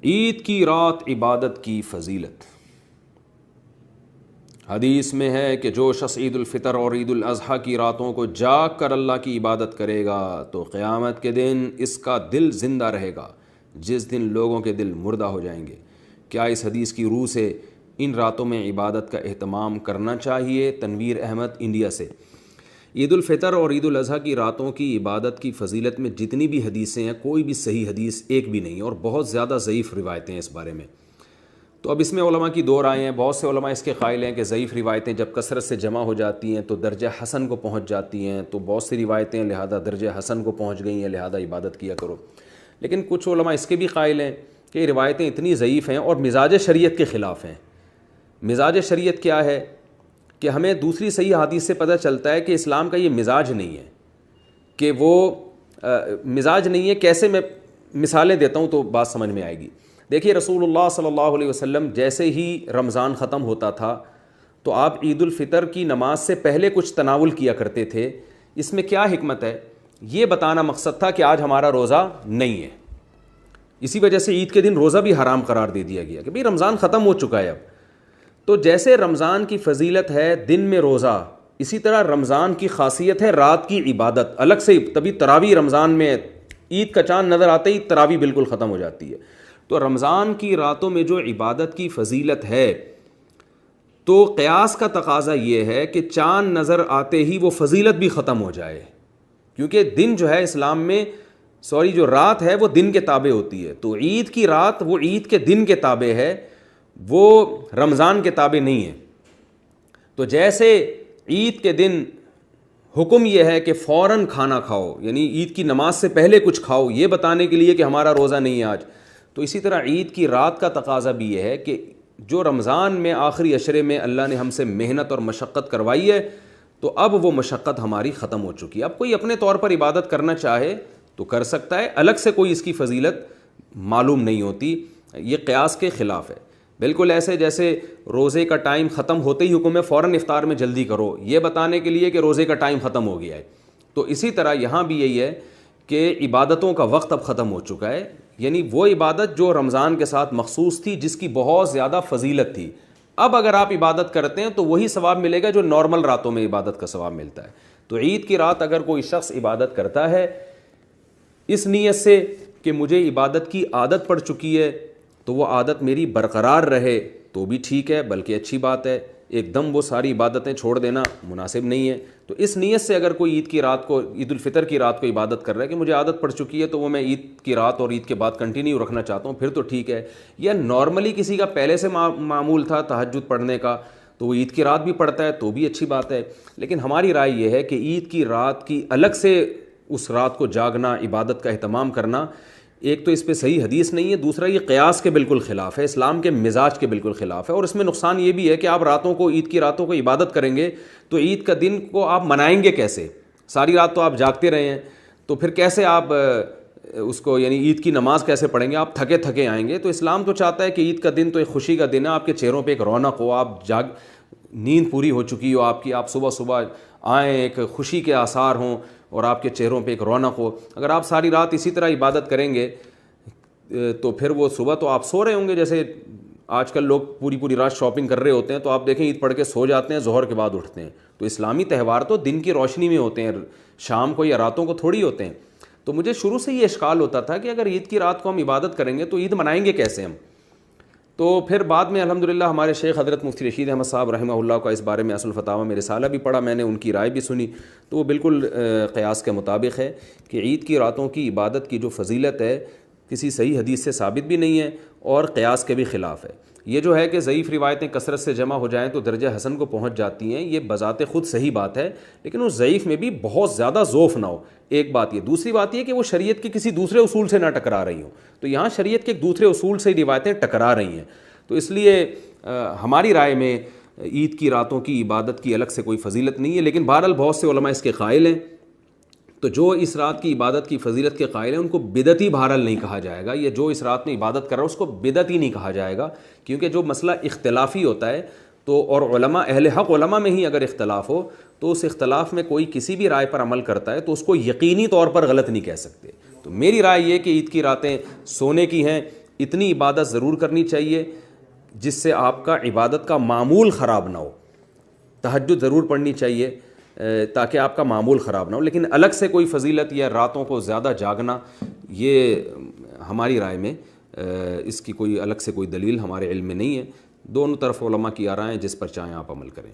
عید کی رات عبادت کی فضیلت۔ حدیث میں ہے کہ جو شخص عید الفطر اور عید الاضحیٰ کی راتوں کو جاگ کر اللہ کی عبادت کرے گا تو قیامت کے دن اس کا دل زندہ رہے گا جس دن لوگوں کے دل مردہ ہو جائیں گے۔ کیا اس حدیث کی روح سے ان راتوں میں عبادت کا اہتمام کرنا چاہیے؟ تنویر احمد انڈیا سے۔ عید الفطر اور عید الاضحیٰ کی راتوں کی عبادت کی فضیلت میں جتنی بھی حدیثیں ہیں کوئی بھی صحیح حدیث ایک بھی نہیں، اور بہت زیادہ ضعیف روایتیں ہیں اس بارے میں۔ تو اب اس میں علماء کی دو رائے ہیں۔ بہت سے علماء اس کے قائل ہیں کہ ضعیف روایتیں جب کثرت سے جمع ہو جاتی ہیں تو درجہ حسن کو پہنچ جاتی ہیں، تو بہت سی روایتیں لہذا درجہ حسن کو پہنچ گئی ہیں، لہذا عبادت کیا کرو۔ لیکن کچھ علماء اس کے بھی قائل ہیں کہ یہ روایتیں اتنی ضعیف ہیں اور مزاج شریعت کے خلاف ہیں۔ مزاج شریعت کیا ہے کہ ہمیں دوسری صحیح حدیث سے پتہ چلتا ہے کہ اسلام کا یہ مزاج نہیں ہے، کہ وہ مزاج نہیں ہے۔ کیسے؟ میں مثالیں دیتا ہوں تو بات سمجھ میں آئے گی۔ دیکھیے، رسول اللہ صلی اللہ علیہ وسلم جیسے ہی رمضان ختم ہوتا تھا تو آپ عید الفطر کی نماز سے پہلے کچھ تناول کیا کرتے تھے۔ اس میں کیا حکمت ہے؟ یہ بتانا مقصد تھا کہ آج ہمارا روزہ نہیں ہے۔ اسی وجہ سے عید کے دن روزہ بھی حرام قرار دے دیا گیا کہ بھئی رمضان ختم ہو چکا ہے اب۔ تو جیسے رمضان کی فضیلت ہے دن میں روزہ، اسی طرح رمضان کی خاصیت ہے رات کی عبادت الگ سے۔ تبھی تراویح رمضان میں عید کا چاند نظر آتے ہی تراویح بالکل ختم ہو جاتی ہے۔ تو رمضان کی راتوں میں جو عبادت کی فضیلت ہے، تو قیاس کا تقاضا یہ ہے کہ چاند نظر آتے ہی وہ فضیلت بھی ختم ہو جائے، کیونکہ دن جو ہے اسلام میں جو رات ہے وہ دن کے تابع ہوتی ہے۔ تو عید کی رات وہ عید کے دن کے تابع ہے، وہ رمضان کے تابع نہیں ہے۔ تو جیسے عید کے دن حکم یہ ہے کہ فوراً کھانا کھاؤ، یعنی عید کی نماز سے پہلے کچھ کھاؤ یہ بتانے کے لیے کہ ہمارا روزہ نہیں ہے آج، تو اسی طرح عید کی رات کا تقاضا بھی یہ ہے کہ جو رمضان میں آخری عشرے میں اللہ نے ہم سے محنت اور مشقت کروائی ہے، تو اب وہ مشقت ہماری ختم ہو چکی ہے۔ اب کوئی اپنے طور پر عبادت کرنا چاہے تو کر سکتا ہے، الگ سے کوئی اس کی فضیلت معلوم نہیں ہوتی۔ یہ قیاس کے خلاف ہے۔ بالکل ایسے جیسے روزے کا ٹائم ختم ہوتے ہی حکم ہے فوراً افطار میں جلدی کرو، یہ بتانے کے لیے کہ روزے کا ٹائم ختم ہو گیا ہے۔ تو اسی طرح یہاں بھی یہی ہے کہ عبادتوں کا وقت اب ختم ہو چکا ہے، یعنی وہ عبادت جو رمضان کے ساتھ مخصوص تھی، جس کی بہت زیادہ فضیلت تھی، اب اگر آپ عبادت کرتے ہیں تو وہی ثواب ملے گا جو نارمل راتوں میں عبادت کا ثواب ملتا ہے۔ تو عید کی رات اگر کوئی شخص عبادت کرتا ہے اس نیت سے کہ مجھے عبادت کی عادت پڑ چکی ہے تو وہ عادت میری برقرار رہے تو بھی ٹھیک ہے، بلکہ اچھی بات ہے۔ ایک دم وہ ساری عبادتیں چھوڑ دینا مناسب نہیں ہے۔ تو اس نیت سے اگر کوئی عید کی رات کو، عید الفطر کی رات کو عبادت کر رہا ہے کہ مجھے عادت پڑ چکی ہے تو وہ میں عید کی رات اور عید کے بعد کنٹینیو رکھنا چاہتا ہوں، پھر تو ٹھیک ہے۔ یا نارملی کسی کا پہلے سے معمول تھا تہجد پڑھنے کا تو وہ عید کی رات بھی پڑھتا ہے تو بھی اچھی بات ہے۔ لیکن ہماری رائے یہ ہے کہ عید کی رات کی الگ سے اس رات کو جاگنا، عبادت کا اہتمام کرنا، ایک تو اس پہ صحیح حدیث نہیں ہے، دوسرا یہ قیاس کے بالکل خلاف ہے، اسلام کے مزاج کے بالکل خلاف ہے۔ اور اس میں نقصان یہ بھی ہے کہ آپ راتوں کو، عید کی راتوں کو عبادت کریں گے تو عید کا دن کو آپ منائیں گے کیسے؟ ساری رات تو آپ جاگتے رہے ہیں، تو پھر کیسے آپ اس کو، یعنی عید کی نماز کیسے پڑھیں گے؟ آپ تھکے تھکے آئیں گے۔ تو اسلام تو چاہتا ہے کہ عید کا دن تو ایک خوشی کا دن ہے، آپ کے چہروں پہ ایک رونق ہو، آپ نیند پوری ہو چکی ہو آپ کی، آپ صبح صبح آئیں، ایک خوشی کے آثار ہوں اور آپ کے چہروں پہ ایک رونق ہو۔ اگر آپ ساری رات اسی طرح عبادت کریں گے تو پھر وہ صبح تو آپ سو رہے ہوں گے، جیسے آج کل لوگ پوری رات شاپنگ کر رہے ہوتے ہیں تو آپ دیکھیں عید پڑھ کے سو جاتے ہیں، ظہر کے بعد اٹھتے ہیں۔ تو اسلامی تہوار تو دن کی روشنی میں ہوتے ہیں، شام کو یا راتوں کو تھوڑی ہوتے ہیں۔ تو مجھے شروع سے یہ اشکال ہوتا تھا کہ اگر عید کی رات کو ہم عبادت کریں گے تو عید منائیں گے کیسے ہم؟ تو پھر بعد میں الحمدللہ ہمارے شیخ حضرت مفتی رشید احمد صاحب رحمہ اللہ کا اس بارے میں اصل فتاویٰ میں رسالہ بھی پڑھا میں نے، ان کی رائے بھی سنی، تو وہ بالکل قیاس کے مطابق ہے کہ عید کی راتوں کی عبادت کی جو فضیلت ہے کسی صحیح حدیث سے ثابت بھی نہیں ہے اور قیاس کے بھی خلاف ہے۔ یہ جو ہے کہ ضعیف روایتیں کثرت سے جمع ہو جائیں تو درجہ حسن کو پہنچ جاتی ہیں، یہ بذات خود صحیح بات ہے، لیکن اس ضعیف میں بھی بہت زیادہ ذوف نہ ہو، ایک بات یہ۔ دوسری بات یہ کہ وہ شریعت کے کسی دوسرے اصول سے نہ ٹکرا رہی ہوں، تو یہاں شریعت کے ایک دوسرے اصول سے روایتیں ٹکرا رہی ہیں۔ تو اس لیے ہماری رائے میں عید کی راتوں کی عبادت کی الگ سے کوئی فضیلت نہیں ہے، لیکن بہرحال بہت سے علماء اس کے قائل ہیں۔ تو جو اس رات کی عبادت کی فضیلت کے قائل ہیں ان کو بدعتی بہرحال نہیں کہا جائے گا، یا جو اس رات میں عبادت کر رہا ہے اس کو بدعتی نہیں کہا جائے گا، کیونکہ جو مسئلہ اختلافی ہوتا ہے تو، اور علماء اہل حق علماء میں ہی اگر اختلاف ہو تو اس اختلاف میں کوئی کسی بھی رائے پر عمل کرتا ہے تو اس کو یقینی طور پر غلط نہیں کہہ سکتے۔ تو میری رائے یہ کہ عید کی راتیں سونے کی ہیں، اتنی عبادت ضرور کرنی چاہیے جس سے آپ کا عبادت کا معمول خراب نہ ہو. تہجد ضرور پڑھنی چاہیے تاکہ آپ کا معمول خراب نہ ہو، لیکن الگ سے کوئی فضیلت یا راتوں کو زیادہ جاگنا، یہ ہماری رائے میں اس کی کوئی الگ سے کوئی دلیل ہمارے علم میں نہیں ہے. دونوں طرف علماء کی آرائیں ہیں، جس پر چاہیں آپ عمل کریں.